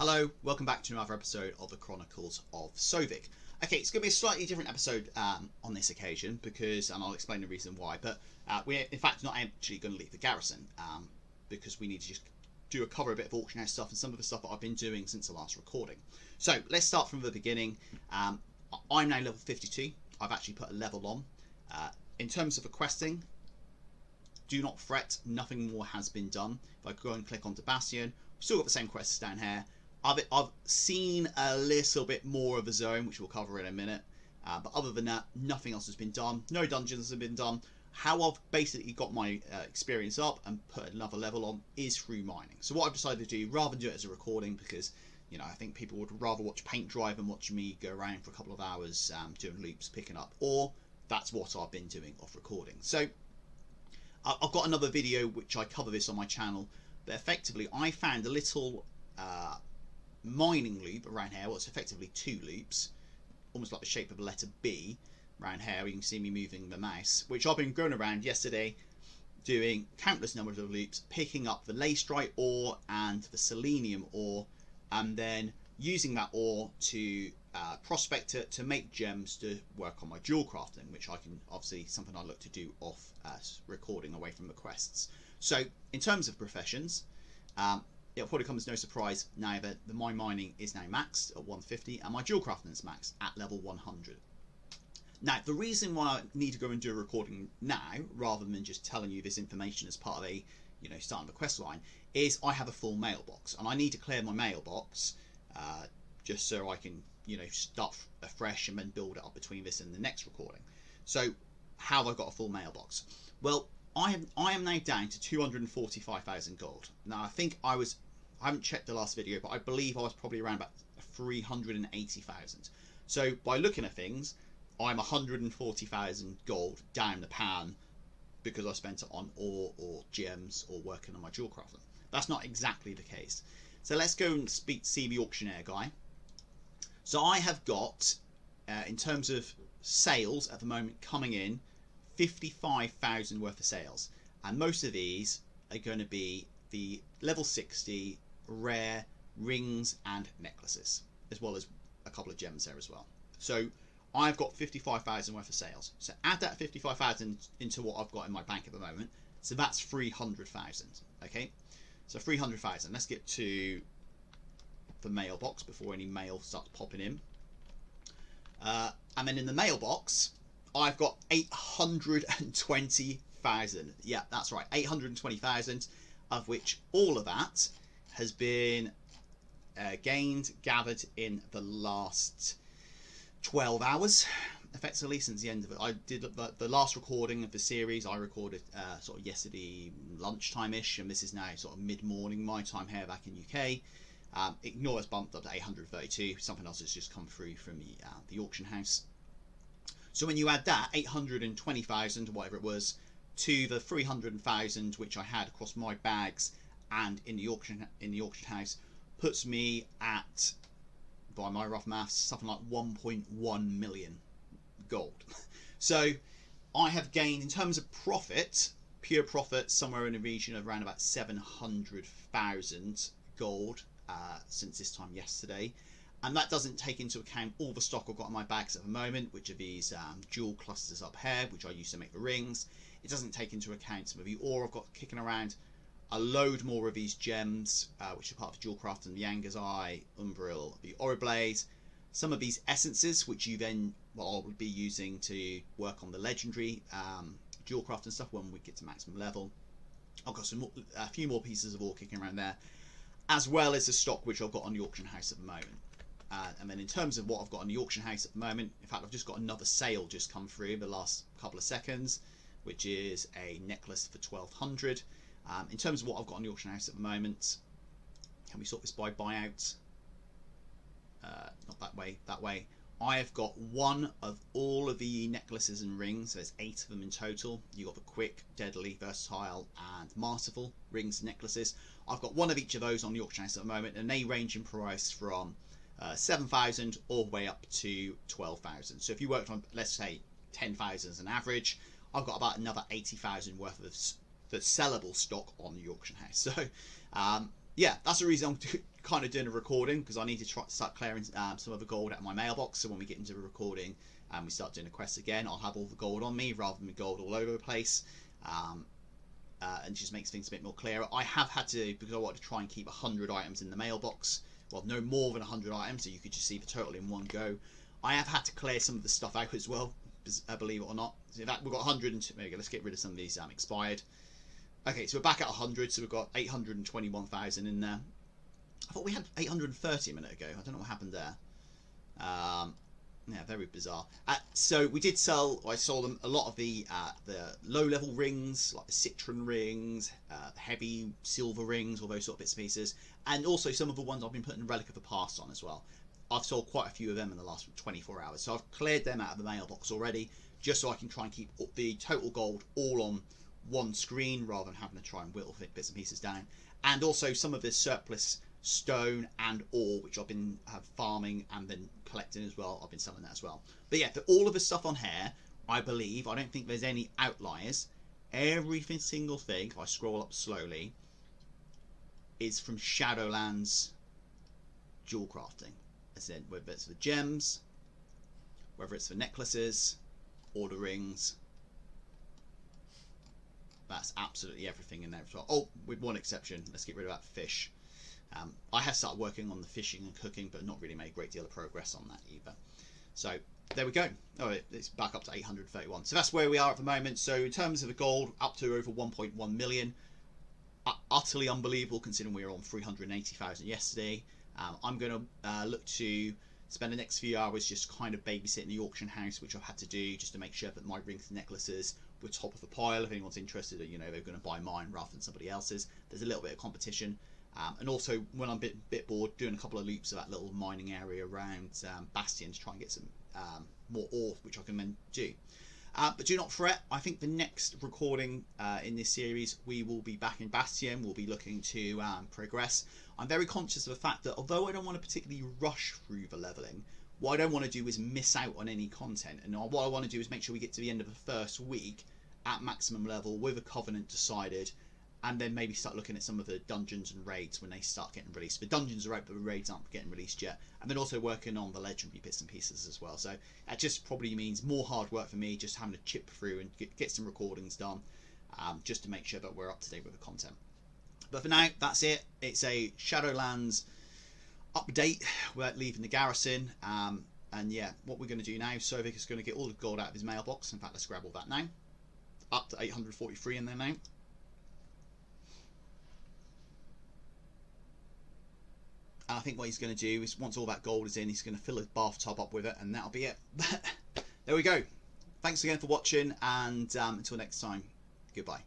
Hello, welcome back to another episode of the Chronicles of Sovik. Okay, it's going to be a slightly different episode on this occasion because, and I'll explain the reason why, but we're in fact not actually going to leave the garrison because we need to just cover a bit of auction house stuff and some of the stuff that I've been doing since the last recording. So let's start from the beginning. I'm now level 52. I've actually put a level on. In terms of the questing, do not fret, nothing more has been done. If I go and click onto Bastion, we've still got the same quests down here. I've seen a little bit more of the zone, which we'll cover in a minute. But other than that, nothing else has been done. No dungeons have been done. How I've basically got my experience up and put another level on is through mining. So what I've decided to do, rather than do it as a recording, because I think people would rather watch paint dry than watch me go around for a couple of hours doing loops, picking up, or that's what I've been doing off recording. So I've got another video which I cover this on my channel, but effectively I found a little mining loop around here. Well, it's effectively two loops, almost like the shape of a letter B around here. You can see me moving the mouse, which I've been going around yesterday doing countless numbers of loops, picking up the lastrite ore and the selenium ore, and then using that ore to prospect it to make gems to work on my jewel crafting, which I can obviously something I look to do off recording away from the quests. So in terms of professions, it'll probably come as no surprise now that my mining is now maxed at 150 and my jewel crafting is maxed at level 100. Now, the reason why I need to go and do a recording now, rather than just telling you this information as part of a, starting the quest line, is I have a full mailbox and I need to clear my mailbox just so I can, start afresh and then build it up between this and the next recording. So, how have I got a full mailbox? Well, I am now down to 245,000 gold. Now, I haven't checked the last video, but I believe I was probably around about 380,000. So, by looking at things, I'm 140,000 gold down the pan because I spent it on ore or gems or working on my jewel crafting. That's not exactly the case. So let's go and see the auctioneer guy. So I have got, in terms of sales at the moment coming in, 55,000 worth of sales. And most of these are going to be the level 60 rare rings and necklaces, as well as a couple of gems there as well. So I've got 55,000 worth of sales. So add that 55,000 into what I've got in my bank at the moment. So that's 300,000. Okay. So 300,000. Let's get to the mailbox before any mail starts popping in. And then in the mailbox, I've got 820,000. Yeah, that's right. 820,000, of which all of that has been gathered in the last 12 hours, effectively, since the end of it. I did the last recording of the series. I recorded sort of yesterday lunchtime-ish, and this is now sort of mid-morning my time here back in UK. Ignore it's bumped up to 832. Something else has just come through from the auction house. So when you add that 820,000, whatever it was, to the 300,000 which I had across my bags and in the auction house, puts me at, by my rough maths, something like 1.1 million gold. So I have gained, in terms of profit, pure profit, somewhere in the region of around about 700,000 gold since this time yesterday. And that doesn't take into account all the stock I've got in my bags at the moment, which are these jewel clusters up here, which I use to make the rings. It doesn't take into account some of the ore I've got kicking around, a load more of these gems, which are part of jewel craft and the Anger's Eye, Umbril, the Oriblaze, some of these essences, which you then will be using to work on the legendary jewel craft and stuff when we get to maximum level. I've got a few more pieces of ore kicking around there, as well as the stock which I've got on the auction house at the moment. And then in terms of what I've got on the auction house at the moment, in fact, I've just got another sale just come through the last couple of seconds, which is a necklace for 1,200. In terms of what I've got on the auction house at the moment, can we sort this by buyout? Not that way, that way. I have got one of all of the necklaces and rings. There's 8 of them in total. You've got the quick, deadly, versatile, and masterful rings and necklaces. I've got one of each of those on the auction house at the moment, and they range in price from 7,000 all the way up to 12,000. So if you worked on, let's say, 10,000 as an average, I've got about another 80,000 worth of the sellable stock on the auction house. So yeah, that's the reason I'm kind of doing a recording, because I need to try to start clearing some of the gold out of my mailbox. So when we get into the recording and we start doing the quests again, I'll have all the gold on me rather than gold all over the place. And just makes things a bit more clearer. I have had to, because I want to try and keep 100 items in the mailbox. Well, no more than 100 items, so you could just see the total in one go. I have had to clear some of the stuff out as well, believe it or not. So in fact, we've got 102. There we go. Let's get rid of some of these expired. Okay, so we're back at 100. So we've got 821,000 in there. I thought we had 830 a minute ago. I don't know what happened there. Yeah, very bizarre. So we did sell. I sold them a lot of the low-level rings, like the citron rings, heavy silver rings, all those sort of bits and pieces, and also some of the ones I've been putting Relic of the Past on as well. I've sold quite a few of them in the last 24 hours, so I've cleared them out of the mailbox already, just so I can try and keep the total gold all on one screen rather than having to try and whittle bits and pieces down. And also some of this surplus stone and ore, which I've been farming and then collecting as well. I've been selling that as well. But yeah, all of the stuff on here, I believe, I don't think there's any outliers. Every single thing, if I scroll up slowly, is from Shadowlands jewel crafting. As in, whether it's the gems, whether it's the necklaces, or the rings. That's absolutely everything in there as well. Oh, with one exception. Let's get rid of that fish. I have started working on the fishing and cooking, but not really made a great deal of progress on that either. So there we go. Oh, it's back up to 831. So that's where we are at the moment. So in terms of the gold, up to over 1.1 million. Utterly unbelievable considering we were on 380,000 yesterday. I'm going to look to spend the next few hours just kind of babysitting the auction house, which I've had to do just to make sure that my rings and necklaces were top of the pile. If anyone's interested, you know, they're going to buy mine rather than somebody else's. There's a little bit of competition. And also, when I'm a bit bored, doing a couple of loops of that little mining area around Bastion to try and get some more ore, which I can then do. But do not fret, I think the next recording in this series, we will be back in Bastion. We'll be looking to progress. I'm very conscious of the fact that although I don't want to particularly rush through the leveling, what I don't want to do is miss out on any content. And what I want to do is make sure we get to the end of the first week at maximum level with a covenant decided, and then maybe start looking at some of the dungeons and raids when they start getting released. The dungeons are out, but the raids aren't getting released yet. And then also working on the legendary bits and pieces as well. So that just probably means more hard work for me, just having to chip through and get some recordings done, just to make sure that we're up to date with the content. But for now, that's it. It's a Shadowlands update without leaving the garrison. And yeah, what we're going to do now, Sovik is going to get all the gold out of his mailbox. In fact, let's grab all that now. Up to 843 in there now. And I think what he's going to do is, once all that gold is in, he's going to fill his bathtub up with it, and that'll be it. There we go. Thanks again for watching, and until next time, goodbye.